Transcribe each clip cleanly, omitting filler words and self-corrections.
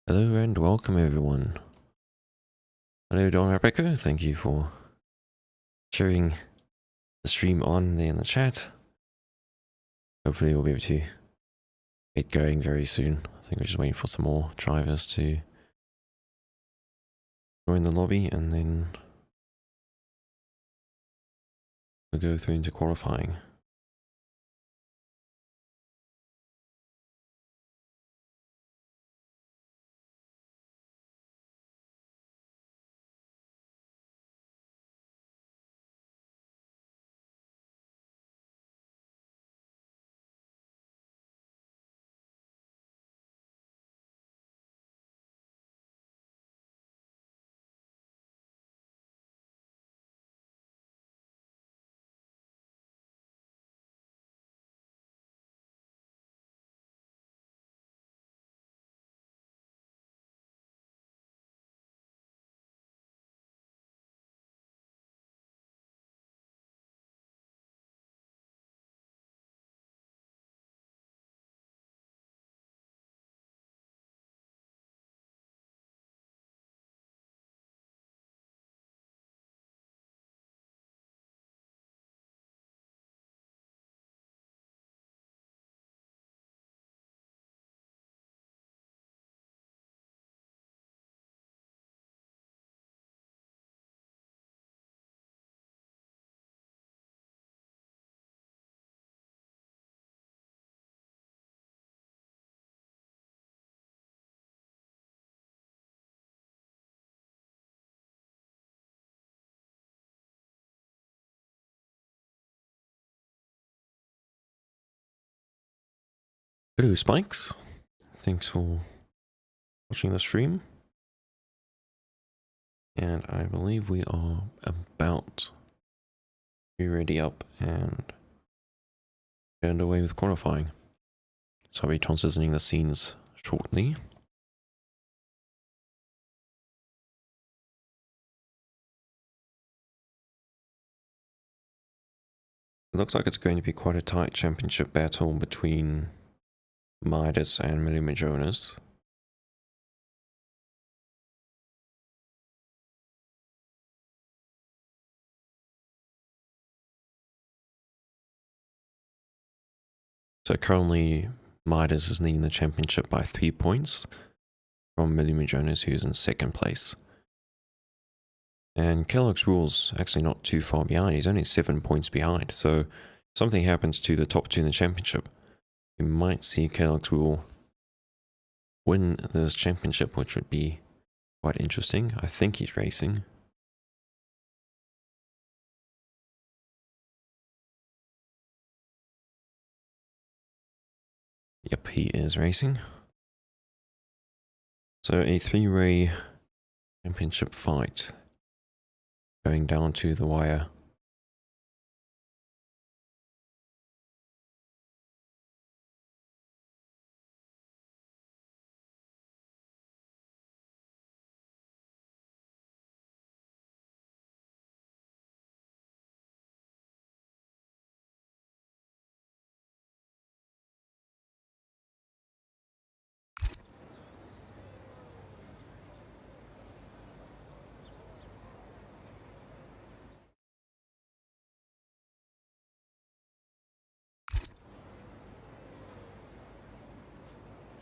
Hello and welcome everyone. Hello Don Rebecca, thank you for sharing the stream on there in the chat. Hopefully we'll be able to get going very soon. I think we're just waiting for some more drivers to join the lobby and then we'll go through into qualifying. Hello Spikes, thanks for watching the stream. And I believe we are about to be ready up and get underway with qualifying. So I'll be transitioning the scenes shortly. It looks like it's going to be quite a tight championship battle between Midas and Millie Jonas. So currently Midas is leading the championship by 3 points from Millie Jonas, who's in second place. And Kellogg's Rule's actually not too far behind, he's only 7 points behind. So if something happens to the top two in the championship, you might see Kellogg's Rule win this championship, which would be quite interesting. I think he's racing. Yep, he is racing. So a three-way championship fight going down to the wire.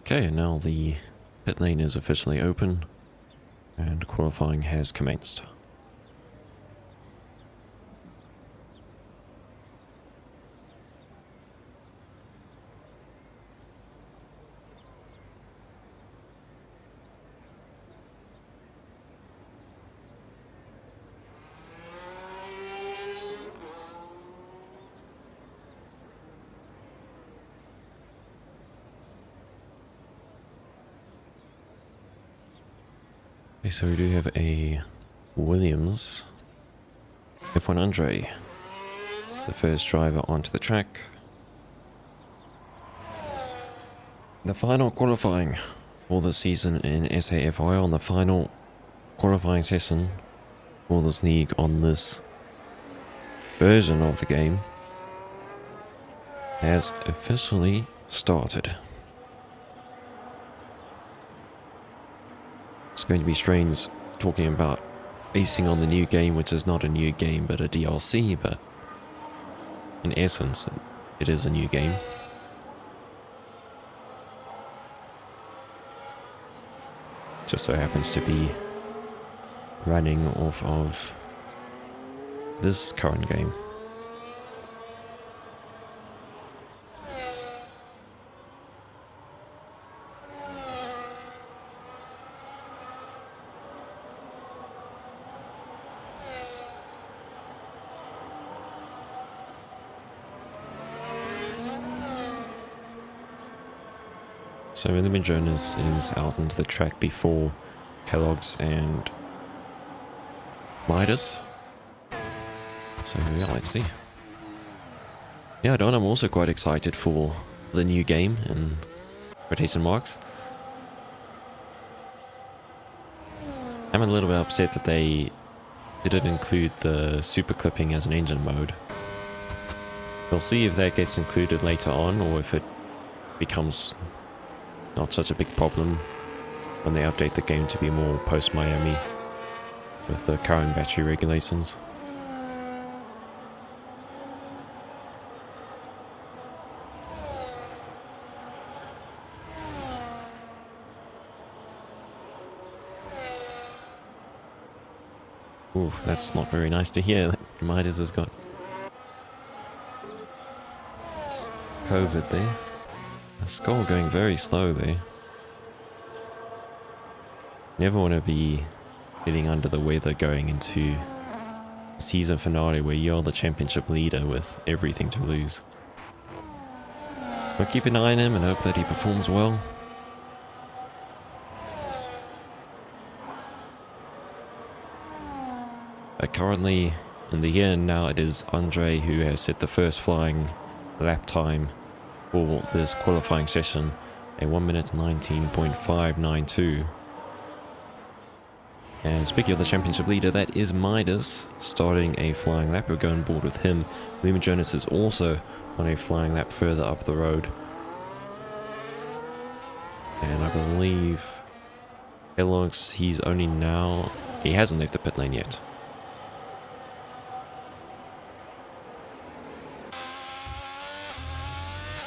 Okay, now the pit lane is officially open and qualifying has commenced. Okay, so we do have a Williams F1 Andre, the first driver onto the track. The final qualifying for the season in SAFRL, the final qualifying session for this league on this version of the game has officially started. It's going to be strange talking about basing on the new game, which is not a new game but a DLC, but in essence it is a new game. Just so happens to be running off of this current game. So William Jonas is out into the track before Kellogg's and Midas. So yeah, let's see. Yeah, Don, I'm also quite excited for the new game in quotation marks. I'm a little bit upset that they didn't include the super clipping as an engine mode. We'll see if that gets included later on, or if it becomes not such a big problem when they update the game to be more post-Miami with the current battery regulations. Ooh, that's not very nice to hear. Midas has got COVID there. The skull going very slow there. Never want to be feeling under the weather going into season finale where you're the championship leader with everything to lose. But keep an eye on him and hope that he performs well. Currently in the year now, it is Andre who has set the first flying lap time for this qualifying session, a 1 minute 19.592. And speaking of the championship leader, that is Midas starting a flying lap. We'll go on board with him. Liam Jonas is also on a flying lap further up the road. And I believe Kellogg's, he hasn't left the pit lane yet.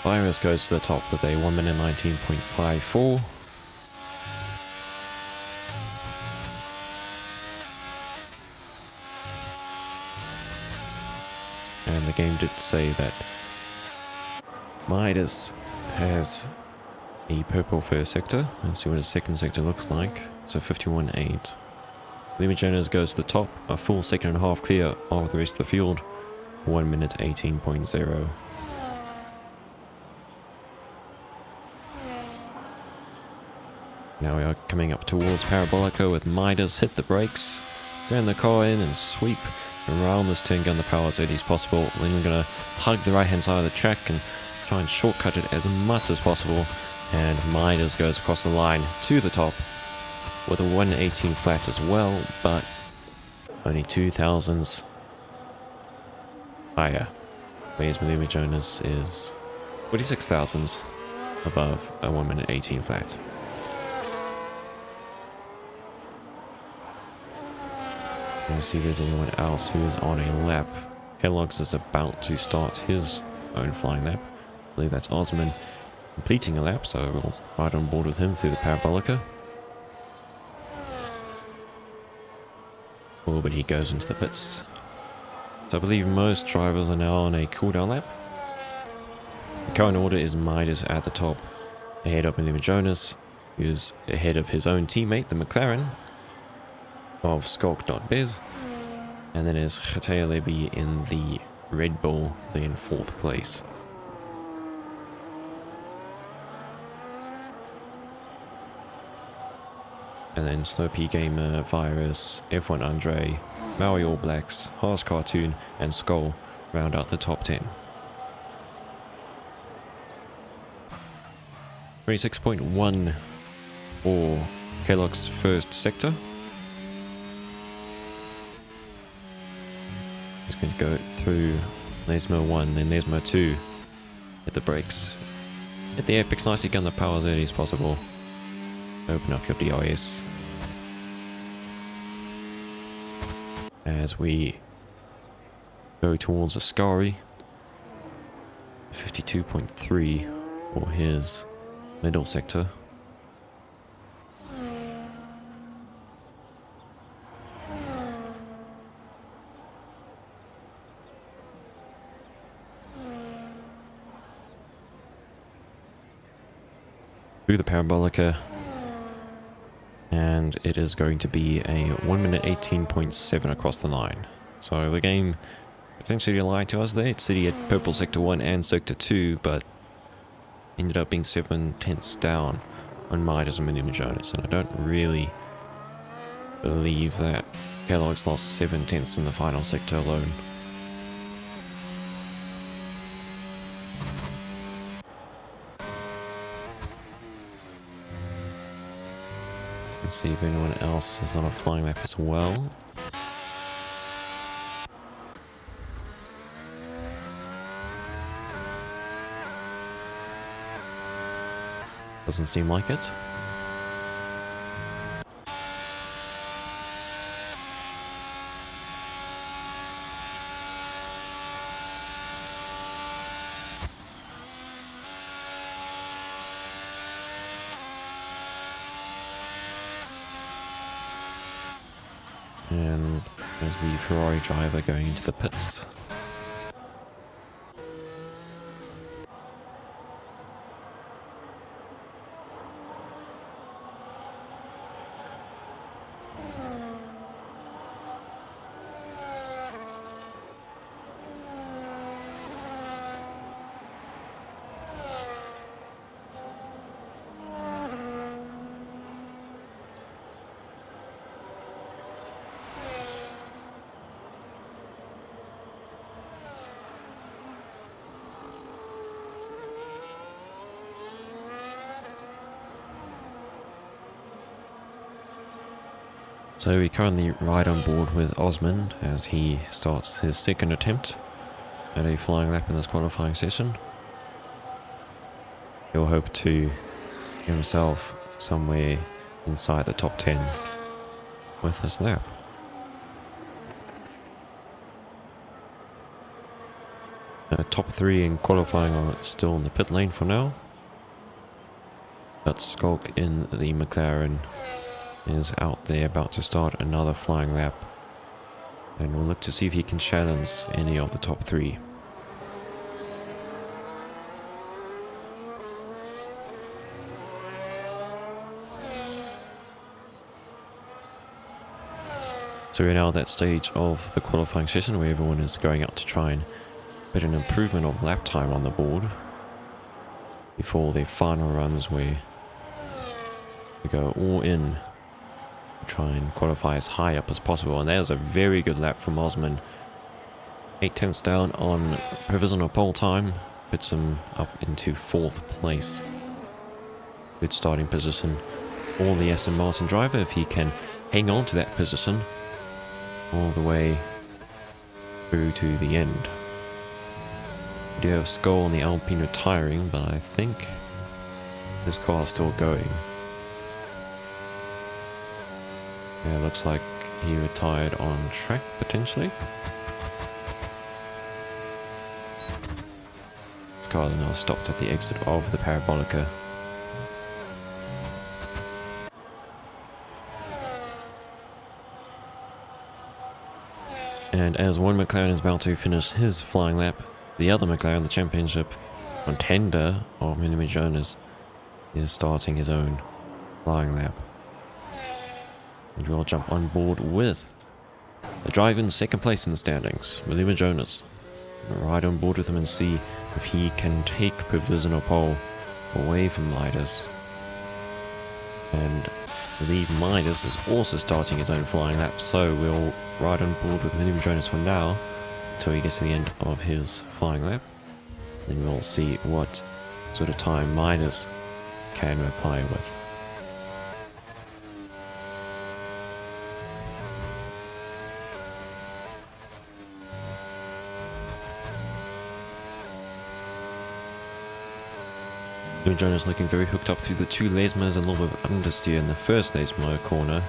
Virus goes to the top with a 1 minute 19.54. And the game did say that Midas has a purple first sector. Let's see what his second sector looks like. So 51.8. Liam Jonas goes to the top, a full second and a half clear of the rest of the field. 1 minute 18.0. Now we are coming up towards Parabolica with Midas, hit the brakes, turn the car in and sweep around this turn, gun the power as early as possible. Then we're going to hug the right hand side of the track and try and shortcut it as much as possible. And Midas goes across the line to the top with a 118 flat as well, but only 2 thousandths higher. Whereas Maluma Jonas is 46 thousandths above a 1 minute 18 flat. I don't see there's anyone else who is on a lap. Kellogg's is about to start his own flying lap. I believe that's Osman completing a lap, so we'll ride on board with him through the Parabolica. Oh, but he goes into the pits. So I believe most drivers are now on a cooldown lap. The current order is Midas at the top, ahead of Maluma Jonas, who's ahead of his own teammate, the McLaren, of Skulk.biz, and then is Khatea Lebi in the Red Bull, in 4th place. And then Snow P Gamer, Virus, F1 Andre, Maui All Blacks, Harsh Cartoon, and Skull round out the top 10. 26.1 for Kellogg's first sector. He's going to go through Nesmo 1, then Nesmo 2. Hit the brakes. Hit the apex nicely, gun the power as early as possible. Open up your DRS. as we go towards Ascari. 52.3 for his middle sector. Through the Parabolica, and it is going to be a 1 minute 18.7 across the line. So the game potentially lied to us there. It's sitting at purple sector 1 and sector 2, but ended up being 7/10 down on Midas and Minima Jonas, and I don't really believe that Kellogg's lost 7/10 in the final sector alone. Let's see if anyone else is on a flying lap as well. Doesn't seem like it. And there's the Ferrari driver going into the pits. So we currently ride on board with Osman as he starts his second attempt at a flying lap in this qualifying session. He'll hope to get himself somewhere inside the top 10 with this lap. Top 3 in qualifying are still in the pit lane for now, but Skulk in the McLaren is out there about to start another flying lap, and we'll look to see if he can challenge any of the top 3. So we're now at that stage of the qualifying session where everyone is going out to try and put an improvement of lap time on the board before their final runs, where they go all in, try and qualify as high up as possible. And there's a very good lap from Osman. 8/10 down on provisional pole time, puts him up into 4th place. Good starting position for the Aston Martin driver if he can hang on to that position all the way through to the end. We do have Skoll on the Alpine retiring, but I think this car is still going. Yeah, looks like he retired on track, potentially. This car is now stopped at the exit of the Parabolica. And as one McLaren is about to finish his flying lap, the other McLaren, the championship contender of Minima Jonas, is starting his own flying lap. And we'll jump on board with the driver in 2nd place in the standings, Minima Jonas. We'll ride on board with him and see if he can take provisional pole away from Midas. And I believe Midas is also starting his own flying lap, so we'll ride on board with Minima Jonas for now until he gets to the end of his flying lap. Then we'll see what sort of time Midas can reply with. Jonas looking very hooked up through the 2 Lesmos, a little bit of understeer in the first Lesmo corner.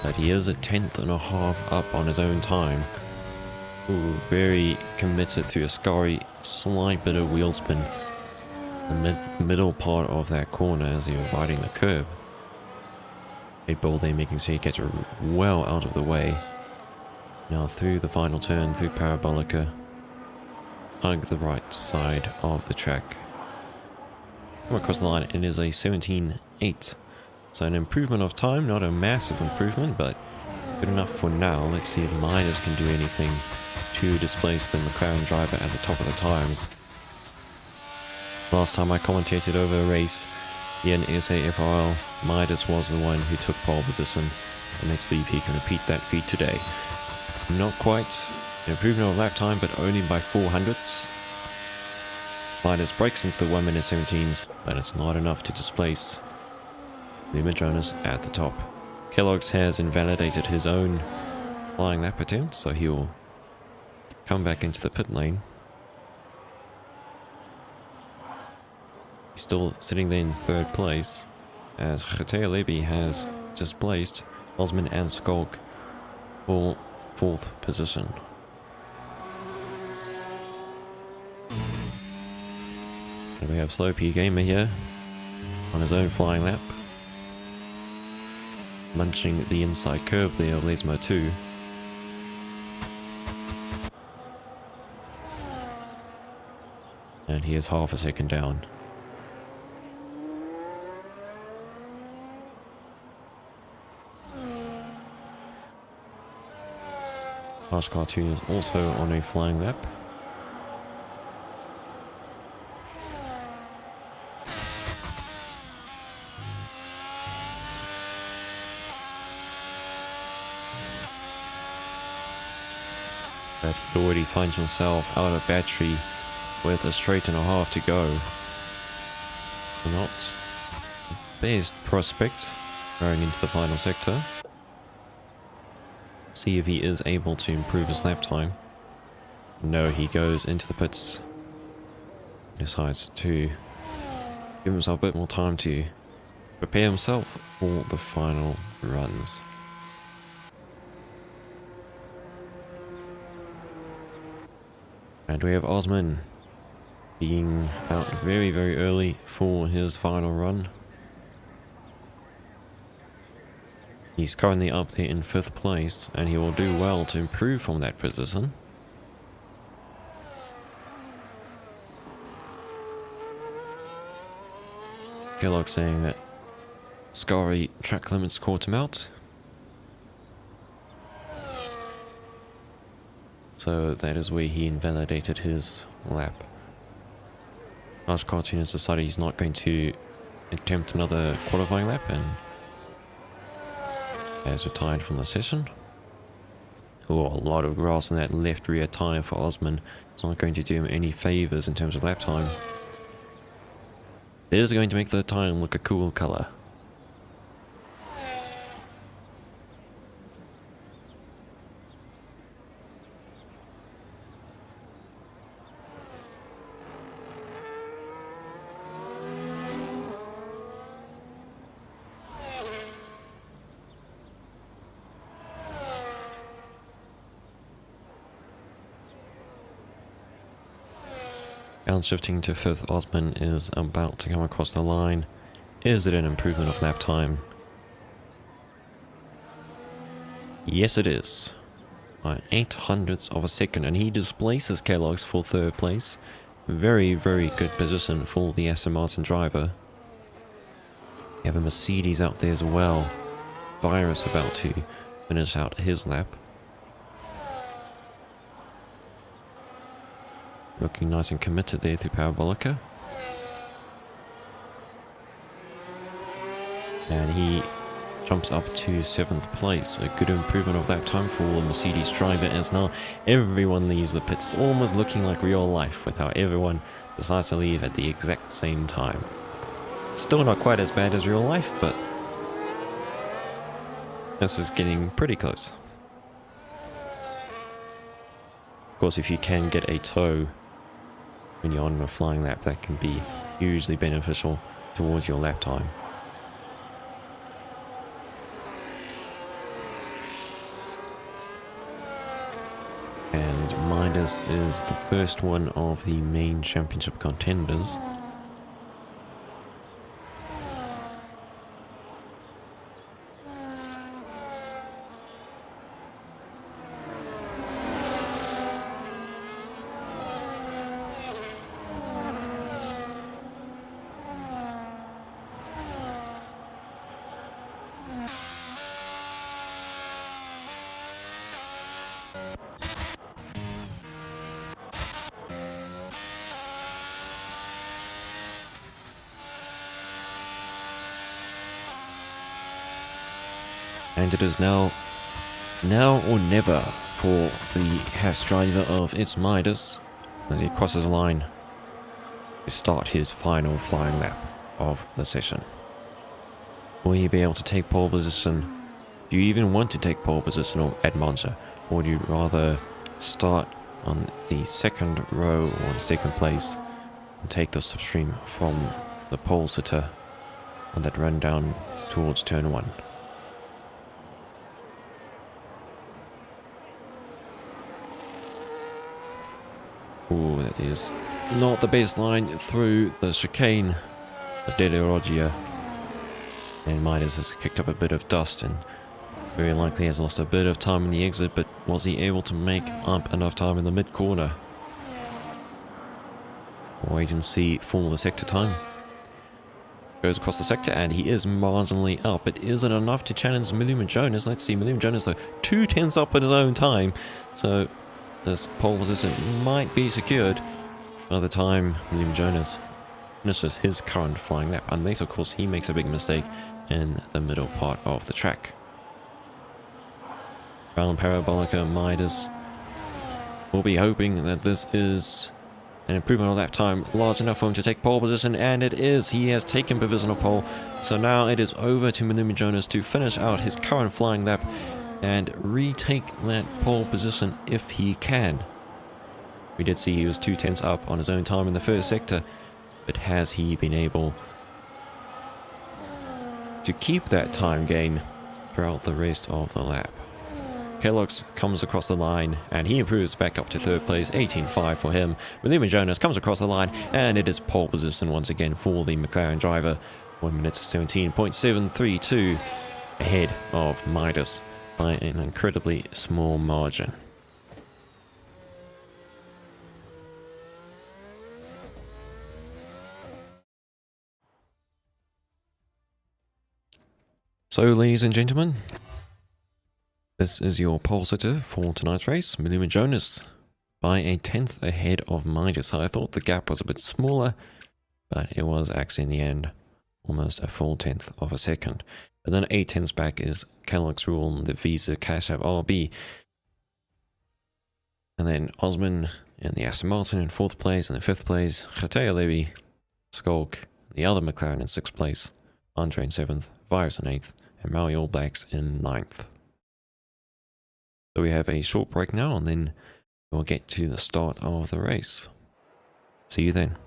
But he is a 10th.5 up on his own time. Ooh, very committed to a scary, slight bit of wheel spin. The middle part of that corner as he was riding the curb. Red Bull there making sure he gets well out of the way. Now through the final turn, through Parabolica. Hug the right side of the track. Come across the line, it is a 17.8. So an improvement of time, not a massive improvement, but good enough for now. Let's see if Midas can do anything to displace the McLaren driver at the top of the times. Last time I commentated over a race in SAFRL, Midas was the one who took pole position, and let's see if he can repeat that feat today. Not quite an improvement of lap time, but only by 0.04. Midas breaks into the 1:17s, but it's not enough to displace the mid-runners at the top. Kellogg's has invalidated his own flying lap attempt, so he'll come back into the pit lane. He's still sitting there in 3rd place, as Gete Levy has displaced Osman and Skolk for 4th position. And we have Slow P Gamer here on his own flying lap, munching the inside curb there of Lesmo 2. And he is half a second down. Harsh Cartoon is also on a flying lap. But he already finds himself out of battery with a straight and a half to go. Not the best prospect going into the final sector. See if he is able to improve his lap time. No, he goes into the pits. Decides to give himself a bit more time to prepare himself for the final runs. And we have Osman being out very, very early for his final run. He's currently up there in 5th place, and he will do well to improve from that position. Kellogg saying that Scary track limits caught him out. So that is where he invalidated his lap. Harsh Cartoon has decided he's not going to attempt another qualifying lap and has retired from the session. Oh, a lot of grass in that left rear tyre for Osman. It's not going to do him any favours in terms of lap time. It is going to make the tyre look a cool colour. Downshifting to 5th, Osman is about to come across the line. Is it an improvement of lap time? Yes, it is. By 0.08 of a second, and he displaces Kellogg's for 3rd place. Very, very good position for the Aston Martin driver. You have a Mercedes out there as well. Virus about to finish out his lap. Looking nice and committed there through Parabolica. And he jumps up to 7th place. A good improvement of lap time for the Mercedes driver, as now everyone leaves the pits, almost looking like real life with how everyone decides to leave at the exact same time. Still not quite as bad as real life, but this is getting pretty close. Of course, if you can get a tow when you're on a flying lap, that can be hugely beneficial towards your lap time. this is the first one of the main championship contenders. And it is now or never for the Haas driver of It's Midas as he crosses the line to start his final flying lap of the session. Will he be able to take pole position? Do you even want to take pole position at Monza? Or would you rather start on the second row or second place and take the slipstream from the pole sitter on that run down towards turn 1? Ooh, that is not the best line through the chicane, the Delerogia. And Midas has kicked up a bit of dust and very likely has lost a bit of time in the exit, but was he able to make up enough time in the mid-corner? We'll wait and see for the sector time. Goes across the sector and he is marginally up, but is it enough to challenge Maluma Jonas? Let's see, Maluma Jonas though, 2/10 up at his own time, so this pole position might be secured by the time Maluma Jonas finishes his current flying lap, unless of course he makes a big mistake in the middle part of the track. Round Parabolica Midas will be hoping that this is an improvement on lap time large enough for him to take pole position, and it is. He has taken provisional pole, so now it is over to Maluma Jonas to finish out his current flying lap and retake that pole position if he can. We did see he was 2/10 up on his own time in the first sector, but has he been able to keep that time gain throughout the rest of the lap? Kellogg's comes across the line and he improves back up to third place, 18.5 for him. Maluma Jonas comes across the line and it is pole position once again for the McLaren driver, 1 minute 17.732 ahead of Midas by an incredibly small margin. So, ladies and gentlemen, this is your pole sitter for tonight's race. Maluma Jonas by a 10th ahead of Midas. I thought the gap was a bit smaller, but it was actually in the end almost a full 10th of a second. And then 8 tenths back is Kellogg's Rule, the Visa Cash App RB. And then Osman in the Aston Martin in 4th place, and in 5th place, Khatea Levy, Skulk, the other McLaren in 6th place, Andre in 7th, Virus in 8th, and Maui All Blacks in 9th. So we have a short break now, and then we'll get to the start of the race. See you then.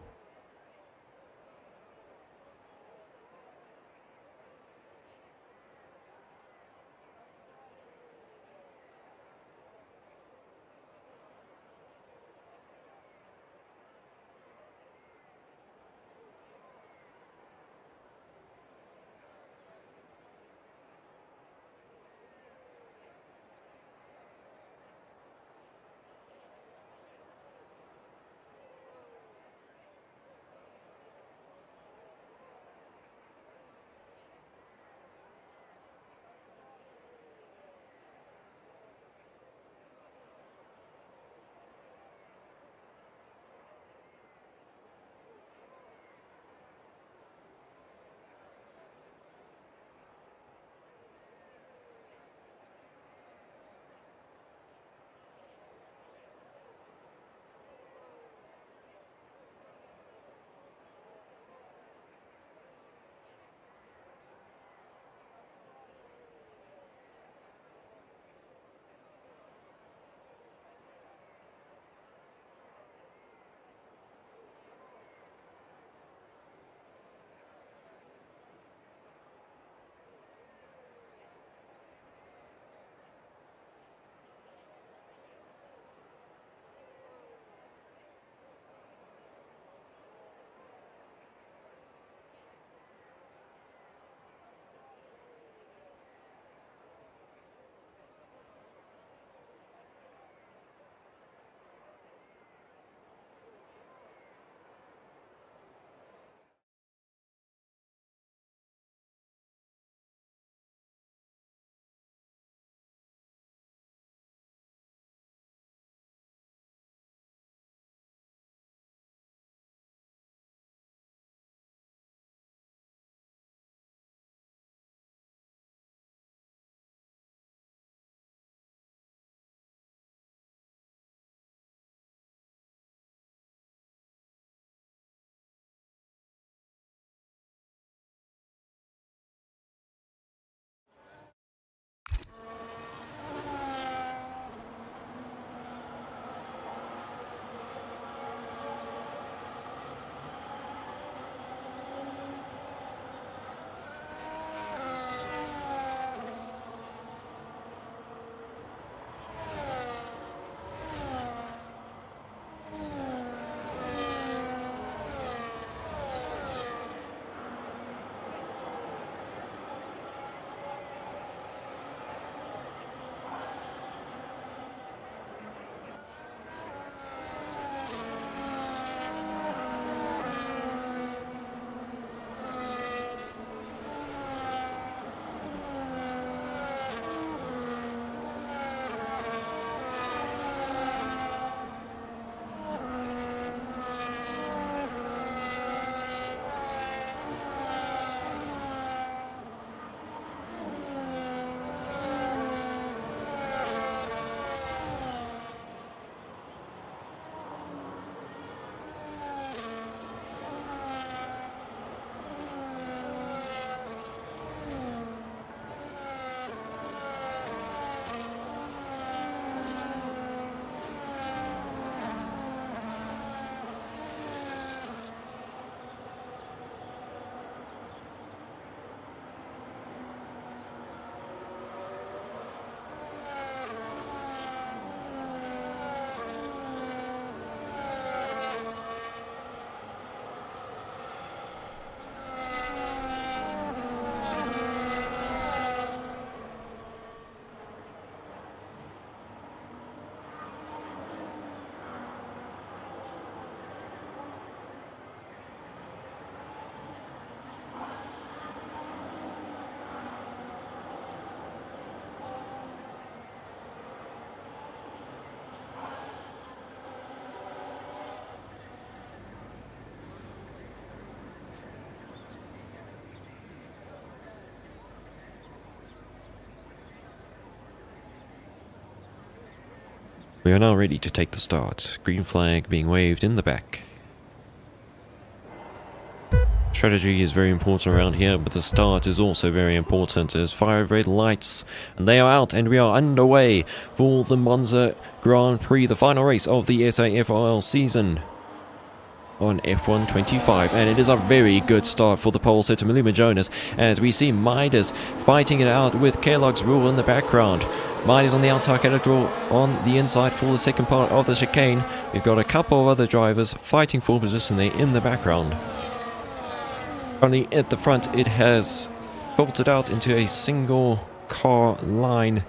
We are now ready to take the start. Green flag being waved in the back. Strategy is very important around here, but the start is also very important as fire red lights, and they are out, and we are underway for the Monza Grand Prix, the final race of the SAFRL season on F1 25, and it is a very good start for the pole sitter Maluma Jonas as we see Midas fighting it out with Kellogg's Rule in the background. Midas on the outside, Kellogg's Rule on the inside for the second part of the chicane. We've got a couple of other drivers fighting for position there in the background. Currently at the front, it has bolted out into a single car line.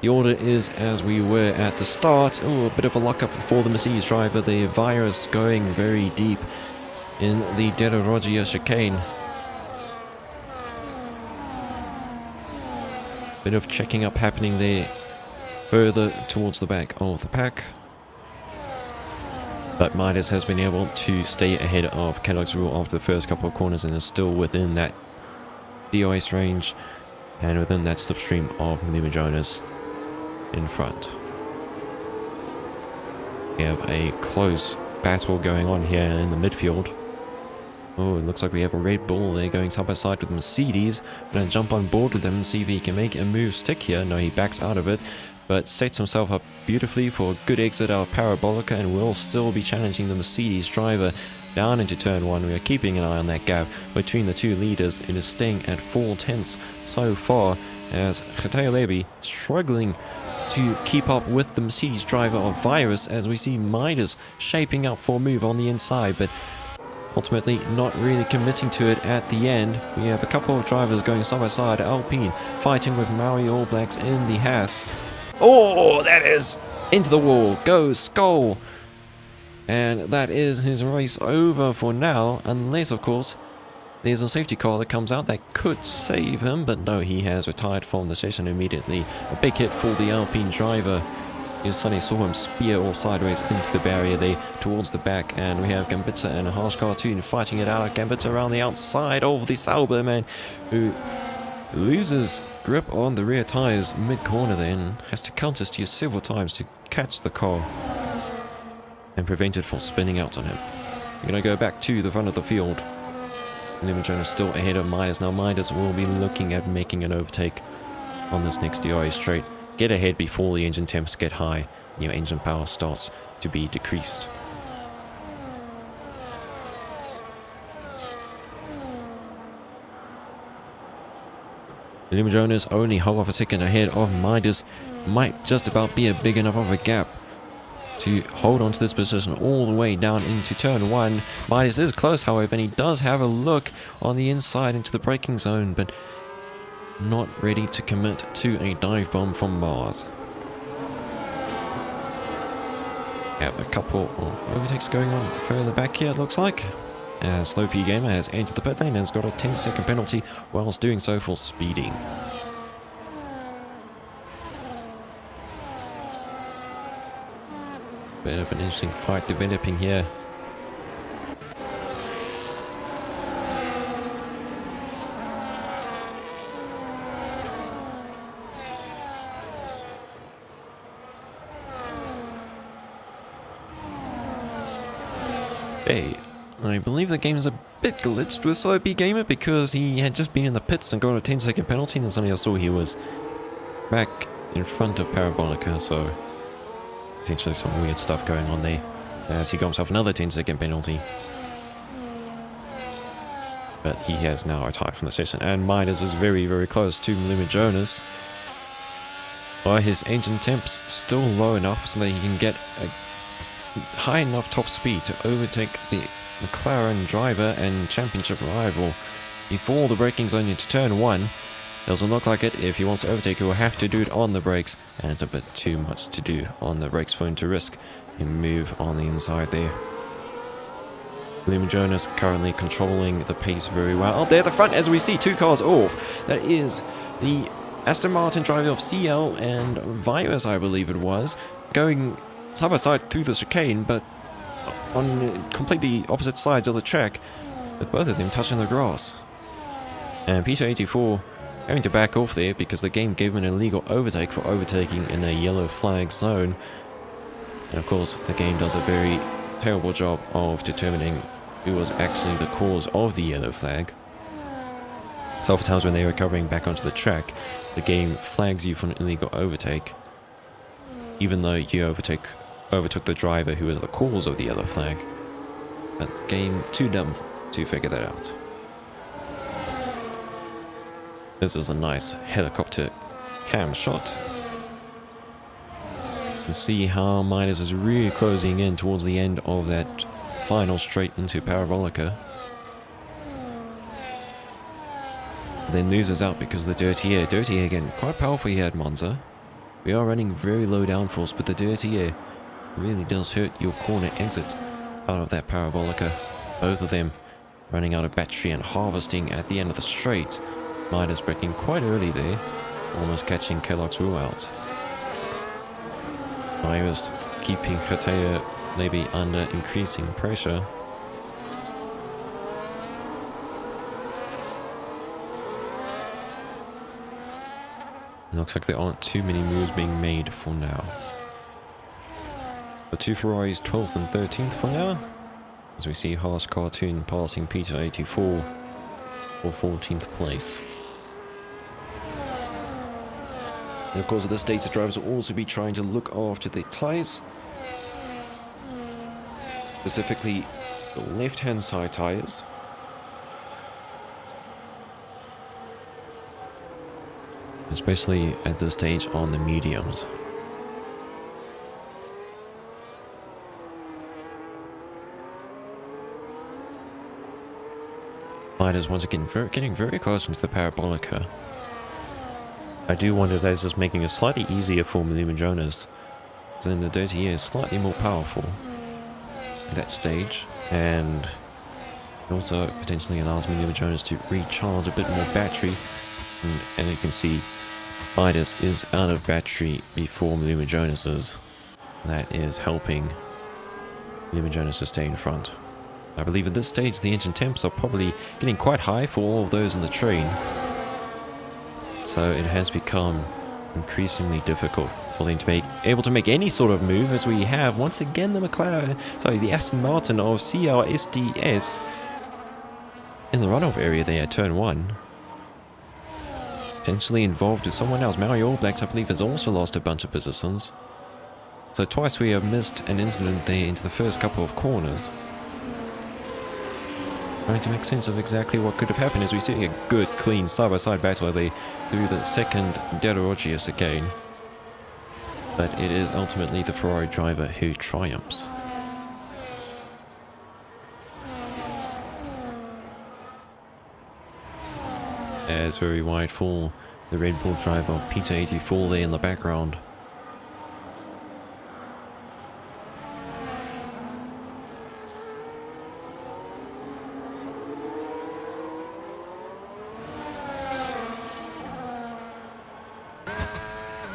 The order is as we were at the start. Oh, a bit of a lock-up for the Mercedes driver. The virus going very deep in the Delarogia chicane. Bit of checking up happening there further towards the back of the pack. But Midas has been able to stay ahead of Kellogg's Rule after the first couple of corners and is still within that DRS range and within that slipstream of Maluma Jonas in front. We have a close battle going on here in the midfield. Oh, it looks like we have a Red Bull there going side by side with Mercedes. We're going to jump on board with them and see if he can make a move stick here. No, he backs out of it, but sets himself up beautifully for a good exit out of Parabolica and will still be challenging the Mercedes driver down into turn 1. We are keeping an eye on that gap between the two leaders. It is staying at 4 tenths so far as Geteo Levy struggling to keep up with the Mercedes driver of Virus as we see Midas shaping up for a move on the inside, but ultimately not really committing to it at the end. We have a couple of drivers going side by side. Alpine fighting with Maui All Blacks in the Haas. Oh, that is into the wall. Goes Skull. And that is his race over for now, unless, of course, there's a safety car that comes out that could save him. But no, he has retired from the session immediately. A big hit for the Alpine driver. You suddenly saw him spear all sideways into the barrier there towards the back. And we have Gambetta and a harsh cartoon fighting it out. Gambetta around the outside of the Sauber man, who loses grip on the rear tyres mid-corner then, has to counter steer several times to catch the car and prevent it from spinning out on him. We're going to go back to the front of the field. Maluma Jonas still ahead of Midas. Now Midas will be looking at making an overtake on this next DRS straight. Get ahead before the engine temps get high and your engine power starts to be decreased. Maluma Jonas only half a second ahead of Midas. Might just about be a big enough of a gap to hold on to this position all the way down into turn 1. Midas is close, however, and he does have a look on the inside into the braking zone, but not ready to commit to a dive bomb from Mars. Have a couple of overtakes going on further back here, it looks like. Slow P Gamer has entered the pit lane and has got a 10-second penalty whilst doing so for speeding. Bit of an interesting fight developing here. Hey, I believe the game is a bit glitched with Slow P Gamer because he had just been in the pits and got a 10-second penalty, and then suddenly I saw he was back in front of Parabolica, so potentially some weird stuff going on there as he got himself another 10-second penalty. But he has now retired from the session, and Midas is very, very close to Maluma Jonas. But his engine temps still low enough so that he can get a high enough top speed to overtake the McLaren driver and championship rival before the braking zone into turn 1. Doesn't look like it. If he wants to overtake, he will have to do it on the brakes, and it's a bit too much to do on the brakes for him to risk a move on the inside there. Maluma Jonas currently controlling the pace very well. Oh, there at the front, as we see, 2 cars off. That is the Aston Martin driver of CL and Virus, I believe it was, going side by side through the chicane, but on completely opposite sides of the track, with both of them touching the grass. And Peter 84 having to back off there because the game gave him an illegal overtake for overtaking in a yellow flag zone. And of course, the game does a very terrible job of determining who was actually the cause of the yellow flag. So oftentimes when they were recovering back onto the track, the game flags you for an illegal overtake, even though you overtook the driver who was the cause of the yellow flag. But the game too dumb to figure that out. This is a nice helicopter cam shot. You can see how Midas is really closing in towards the end of that final straight into Parabolica. Then loses out because of the dirty air. Dirty air again, quite powerful here at Monza. We are running very low downforce, but the dirty air really does hurt your corner exit out of that Parabolica. Both of them running out of battery and harvesting at the end of the straight. Midas braking quite early there, almost catching Kellogg's wheel out. I was keeping Khatea maybe under increasing pressure. Looks like there aren't too many moves being made for now. The two Ferraris 12th and 13th for now, as we see Haas Cartoon passing Peter 84 for 14th place. And of course at this stage the drivers will also be trying to look after their tyres. Specifically the left hand side tyres. Especially at this stage on the mediums. Midas once again getting very close into the Parabolica. I do wonder if that's just making it slightly easier for Maluma Jonas. Because then the dirty air is slightly more powerful at that stage. And it also potentially allows Maluma Jonas to recharge a bit more battery. And you can see Midas is out of battery before Maluma Jonas is. That is helping Maluma Jonas to stay in front. I believe at this stage the engine temps are probably getting quite high for all of those in the train. So it has become increasingly difficult for them to be able to make any sort of move, as we have once again the Aston Martin of CRSDS in the runoff area there at turn 1. Potentially involved with someone else. Mario All Blacks, I believe, has also lost a bunch of positions. So twice we have missed an incident there into the first couple of corners. Trying to make sense of exactly what could have happened as we see a good, clean side-by-side battle there through the second Derogius again. But it is ultimately the Ferrari driver who triumphs. As very wide for the Red Bull driver of Peter 84 there in the background.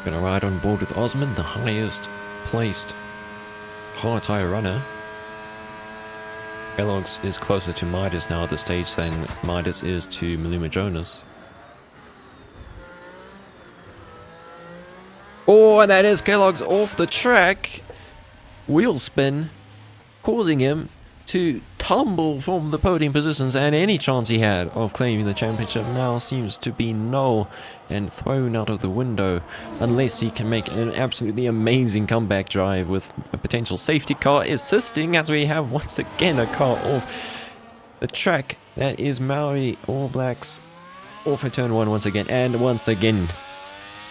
Gonna ride on board with Osman, the highest placed hard tyre runner. Kellogg's is closer to Midas now at this stage than Midas is to Maluma Jonas. Oh, and that is Kellogg's off the track. Wheel spin, causing him to tumble from the podium positions, and any chance he had of claiming the championship now seems to be null and thrown out of the window, unless he can make an absolutely amazing comeback drive with a potential safety car assisting, as we have once again a car off the track. That is Maori All Blacks off at turn 1 once again, and once again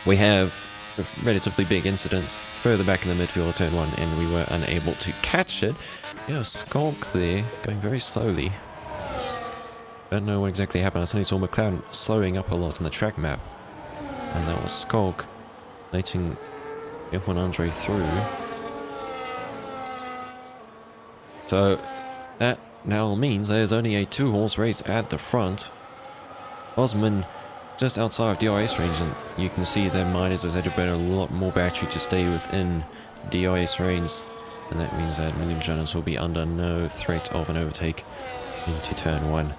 we have a relatively big incidents further back in the midfield of turn 1, and we were unable to catch it. Yeah, Skulk there, going very slowly. Don't know what exactly happened. I suddenly saw McLaren slowing up a lot on the track map. And that was Skulk letting F1 Andre through. So that now means there's only a 2-horse race at the front. Osman just outside of DRS range, and you can see that Midas has had to burn a lot more battery to stay within DRS range. And that means that Maluma Jonas will be under no threat of an overtake into turn 1.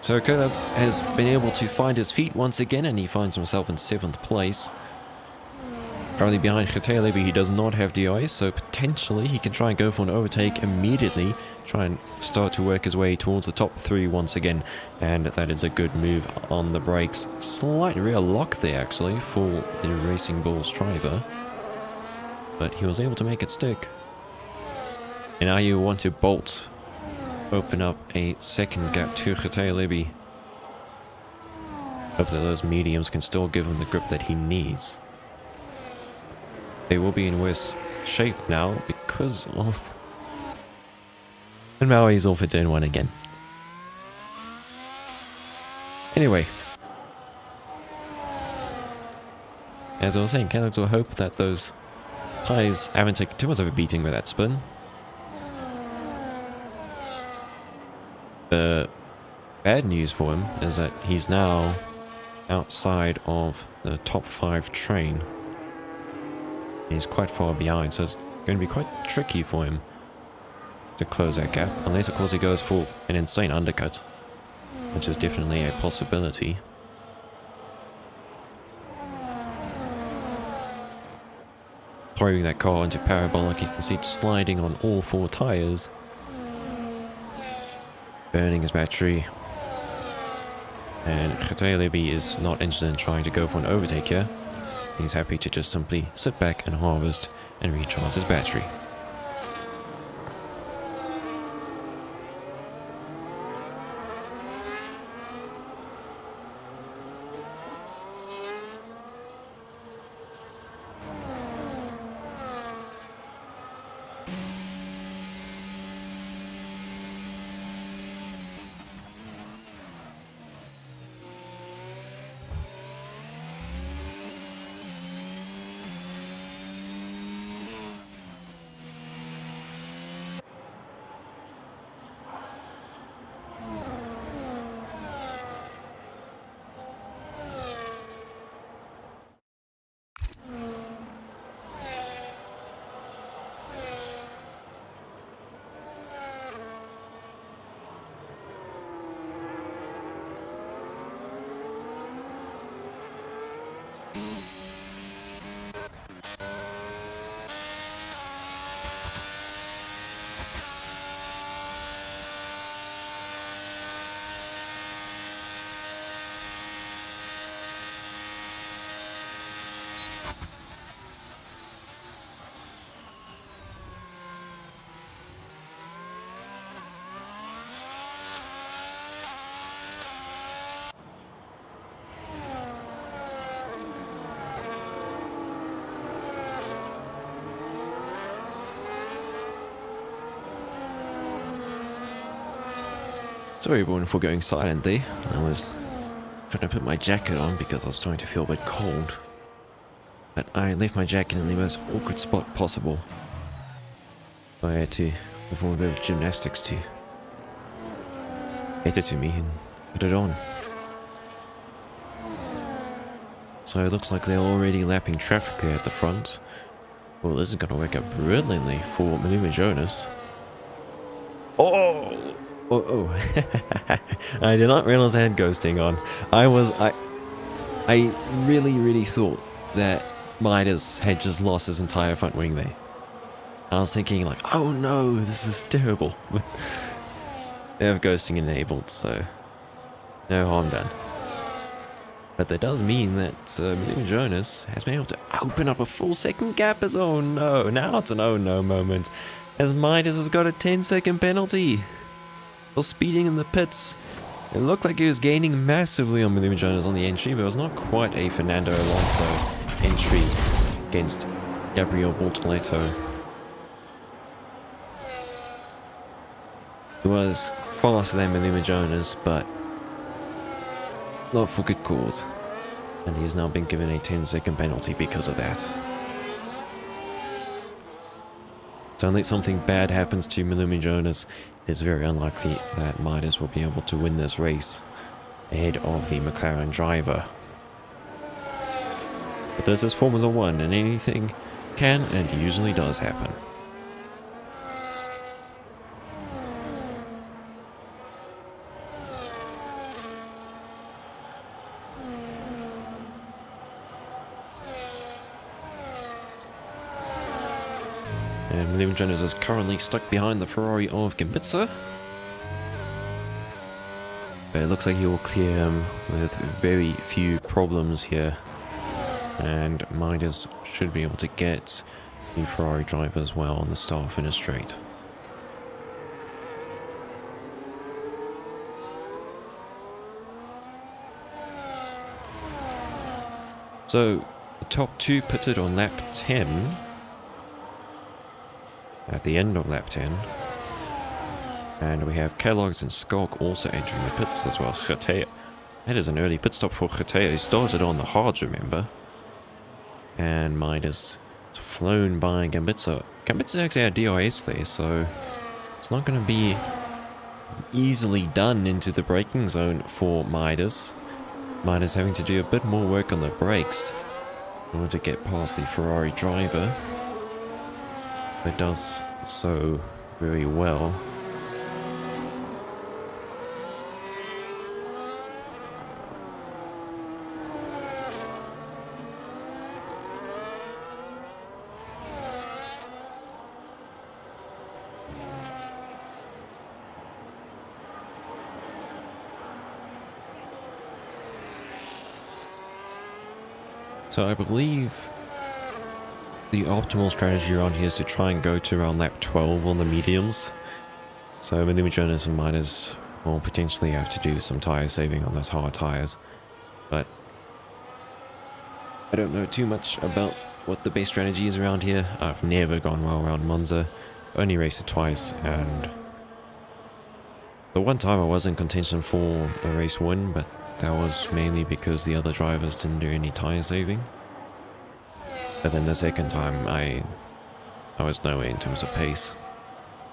So Kodax has been able to find his feet once again, and he finds himself in 7th place. Currently behind Getelebi, he does not have DI, so potentially he can try and go for an overtake immediately, try and start to work his way towards the top 3 once again, and that is a good move on the brakes. Slight rear lock there actually for the Racing Bulls driver, but he was able to make it stick. And now you want to bolt, open up a second gap to Getelebi. Hope that those mediums can still give him the grip that he needs. They will be in worse shape now because of... And Maui's off at turn 1 again. Anyway. As I was saying, Canucks will hope that those tyres haven't taken too much of a beating with that spin. The bad news for him is that he's now outside of the top 5 train. He's quite far behind, so it's going to be quite tricky for him to close that gap, unless of course he goes for an insane undercut, which is definitely a possibility. Throwing that car into parabolic, you can see it sliding on all 4 tires, burning his battery, and Getelebi is not interested in trying to go for an overtake here. He's happy to just simply sit back and harvest and recharge his battery. Sorry everyone for going silent there. I was trying to put my jacket on because I was starting to feel a bit cold. But I left my jacket in the most awkward spot possible. I had to perform a bit of gymnastics to get it to me and put it on. So it looks like they're already lapping traffic there at the front. Well, this is going to work out brilliantly for Maluma Jonas. Oh! Oh, I did not realize I had ghosting on. I really thought that Midas had just lost his entire front wing there. I was thinking like, oh no, this is terrible. They have ghosting enabled, so no harm done. But that does mean that Maluma Jonas has been able to open up a full second gap as oh no. Now it's an oh no moment, as Midas has got a 10-second penalty for speeding in the pits. It looked like he was gaining massively on Maluma Jonas on the entry, but it was not quite a Fernando Alonso entry against Gabriel Bortoleto. He was faster than Maluma Jonas, but not for good cause. And he has now been given a 10-second penalty because of that. So unless something bad happens to Maluma Jonas, it's very unlikely that Midas will be able to win this race ahead of the McLaren driver. But this is Formula 1 and anything can and usually does happen. And William Jonas is currently stuck behind the Ferrari of Gambitsa. But it looks like he will clear him with very few problems here. And Midas should be able to get the Ferrari driver as well on the start-finish straight. So, the top two pitted on lap 10, at the end of lap 10, and we have Kellogg's and Skog also entering the pits as well as Ghatea. That is an early pit stop for Ghatea, who started on the hards, remember, and Midas has flown by Gambitsa. Gambitsa actually had DRS there, so it's not going to be easily done into the braking zone for Midas. Midas having to do a bit more work on the brakes in order to get past the Ferrari driver. But does so very well. So I believe the optimal strategy around here is to try and go to around lap 12 on the mediums. So William Jonas and Midas will potentially have to do some tyre saving on those hard tyres. But I don't know too much about what the best strategy is around here. I've never gone well around Monza. Only raced it twice, and the one time I was in contention for a race win, but that was mainly because the other drivers didn't do any tyre saving. But then the second time I was nowhere in terms of pace,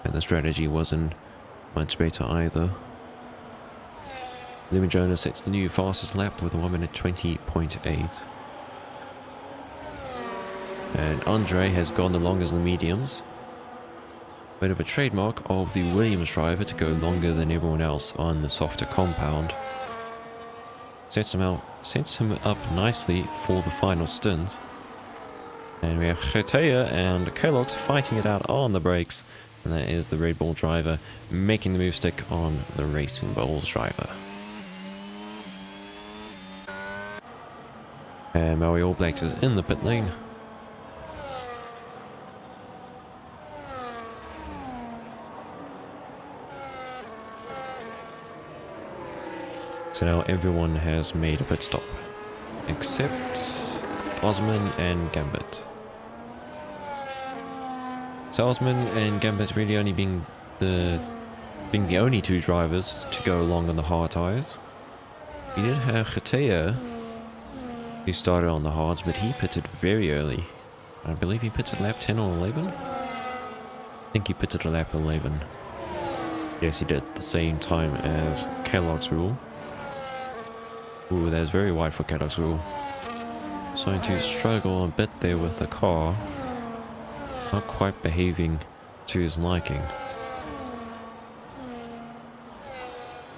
and the strategy wasn't much better either. William Jonas sets the new fastest lap with 1 minute 20.8. And Andre has gone the longest in the mediums. Bit of a trademark of the Williams driver to go longer than everyone else on the softer compound. Sets him up nicely for the final stint. And we have Ghatea and Kellogg's fighting it out on the brakes. And that is the Red Bull driver making the move stick on the Racing Bulls driver. And Maui All Blacks is in the pit lane. So now everyone has made a pit stop, except Osman and Gambit. So Osman and Gambit really only being the only two drivers to go along on the hard tyres. We did have Ghatea, who started on the hards, but he pitted very early. I believe he pitted lap 10 or 11? I think he pitted a lap 11. Yes, he did, the same time as Kellogg's rule. Ooh, that's very wide for Kellogg's rule. Starting to struggle a bit there with the car. Not quite behaving to his liking.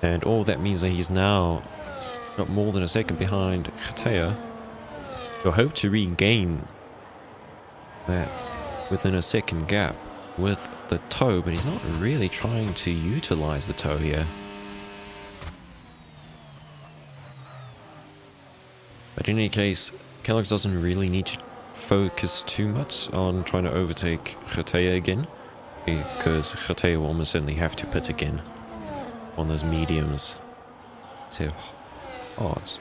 And all that means that he's now not more than a second behind Ghatea. You'll hope to regain that within a second gap with the toe, but he's not really trying to utilize the toe here. But in any case, Kellogg's doesn't really need to focus too much on trying to overtake Ghatea again, because Ghatea will almost certainly have to pit again on those mediums. So, odds.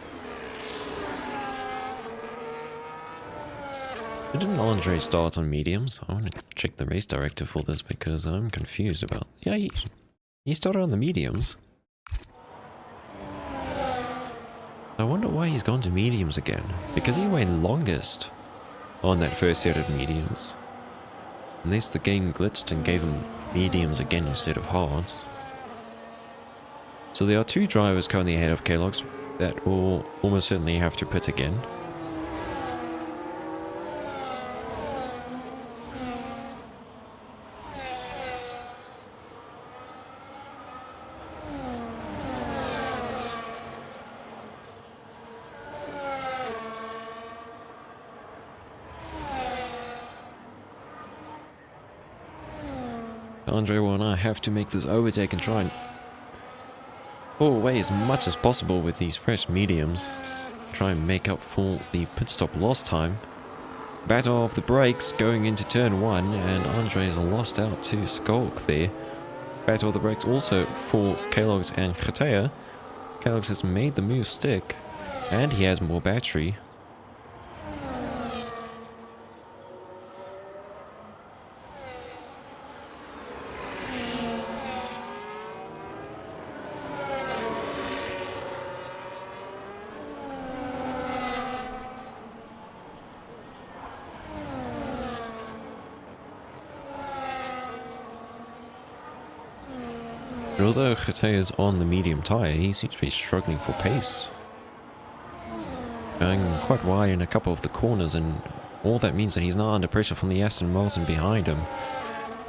Didn't Andre start on mediums? I want to check the race director for this because I'm confused about... Yeah, he started on the mediums. I wonder why he's gone to mediums again. Because he went longest on that first set of mediums. Unless the game glitched and gave him mediums again instead of hards. So there are two drivers currently ahead of Kellogg's that will almost certainly have to pit again. Andre will now have to make this overtake and try and pull away as much as possible with these fresh mediums. Try and make up for the pit stop lost time. Battle of the brakes going into turn 1, and Andre has lost out to Skulk there. Battle of the brakes also for Kalogs and Khatea. Kalogs has made the move stick, and he has more battery. But although Khatea is on the medium tyre, he seems to be struggling for pace. Going quite wide in a couple of the corners, and all that means that he's not under pressure from the Aston Martin behind him,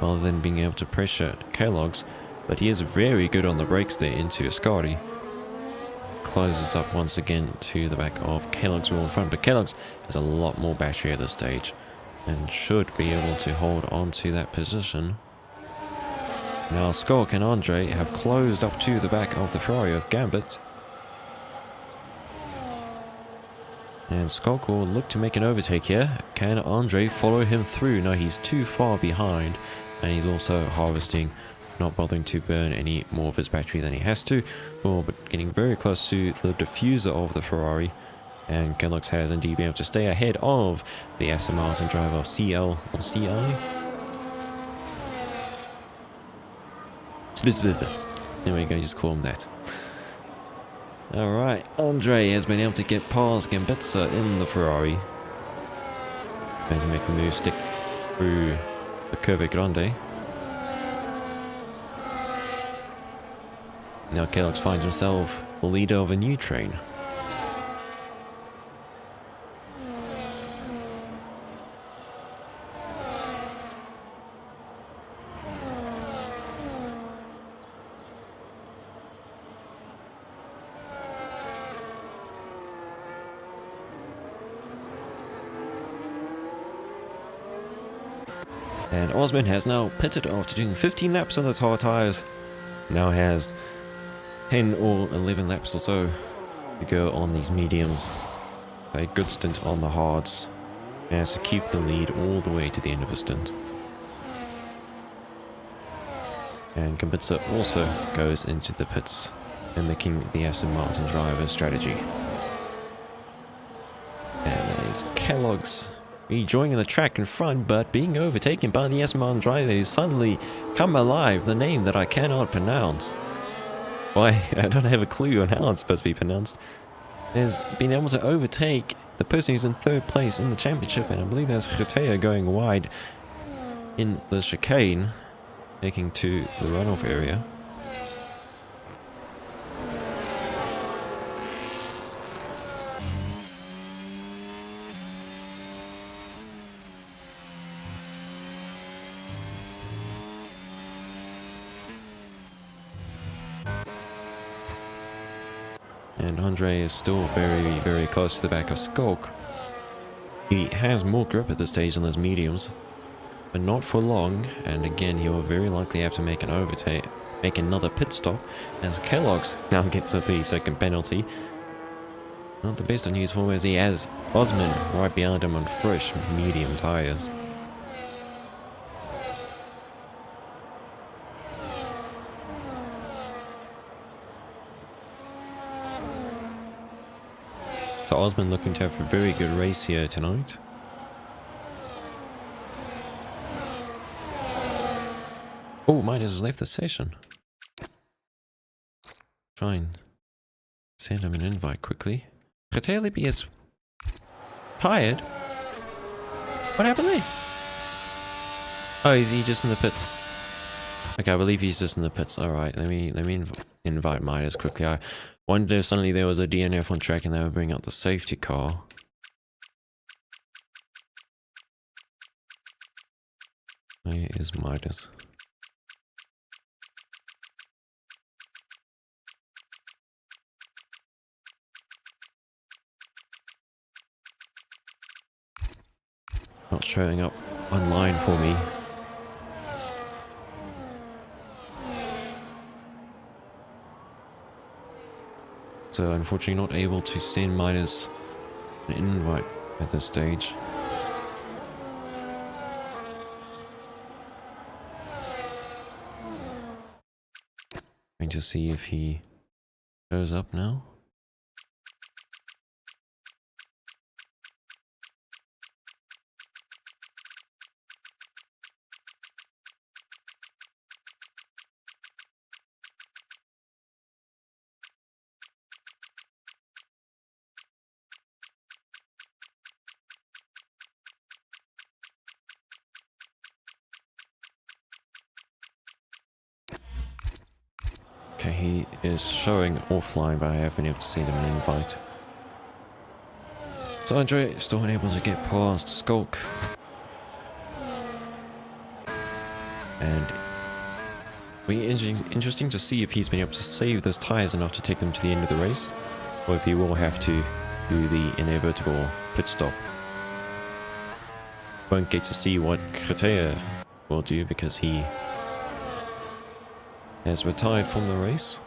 rather than being able to pressure Kalogs. But he is very good on the brakes there into Ascari. Closes up once again to the back of Kalogs wheel in front, but Kalogs has a lot more battery at this stage and should be able to hold on to that position. Now Skulk and Andre have closed up to the back of the Ferrari of Gambit. And Skulk will look to make an overtake here. Can Andre follow him through? No, he's too far behind. And he's also harvesting, not bothering to burn any more of his battery than he has to. Oh, but getting very close to the diffuser of the Ferrari. And Kalogs has indeed been able to stay ahead of the Aston Martin driver of CL or CI. There we go, just call him that. Alright, Andre has been able to get past Gambitsa in the Ferrari. Trying to make the move stick through the Curve Grande. Now Kalogs finds himself the leader of a new train. And Osman has now pitted after doing 15 laps on those hard tyres. Now has 10 or 11 laps or so to go on these mediums. A good stint on the hards. And has to keep the lead all the way to the end of the stint. And Gambitsa also goes into the pits, mimicking the Aston Martin driver's strategy. And that is Kellogg's rejoining the track in front, but being overtaken by the Aston Martin driver who's suddenly come alive, the name that I cannot pronounce. Why, I don't have a clue on how it's supposed to be pronounced. Has been able to overtake the person who's in third place in the championship, and I believe there's Khatea going wide in the chicane, taking to the runoff area. And Andre is still very, very close to the back of Skulk. He has more grip at this stage on those mediums, but not for long, and again he will very likely have to make an overtake, make another pit stop, as Kellogg's now gets a 3-second penalty. Not the best of news for him, as he has Osman right behind him on fresh medium tyres. So Osman looking to have a very good race here tonight. Oh, Midas has left the session. Try and send him an invite quickly. Khatea is tired. What happened there? Oh, is he just in the pits? Okay, I believe he's just in the pits. Alright, let me invite Midas quickly. I wondered if suddenly there was a DNF on track and they would bring out the safety car. Where is Midas? Not showing up online for me. unfortunately not able to send Midas an invite at this stage. Going to see if he shows up now. Okay, he is showing offline, but I have been able to send him an invite. So Andre still unable to get past Skulk. And it'll be interesting to see if he's been able to save those tires enough to take them to the end of the race, or if he will have to do the inevitable pit stop. Won't get to see what Kretea will do because he has retired from the race.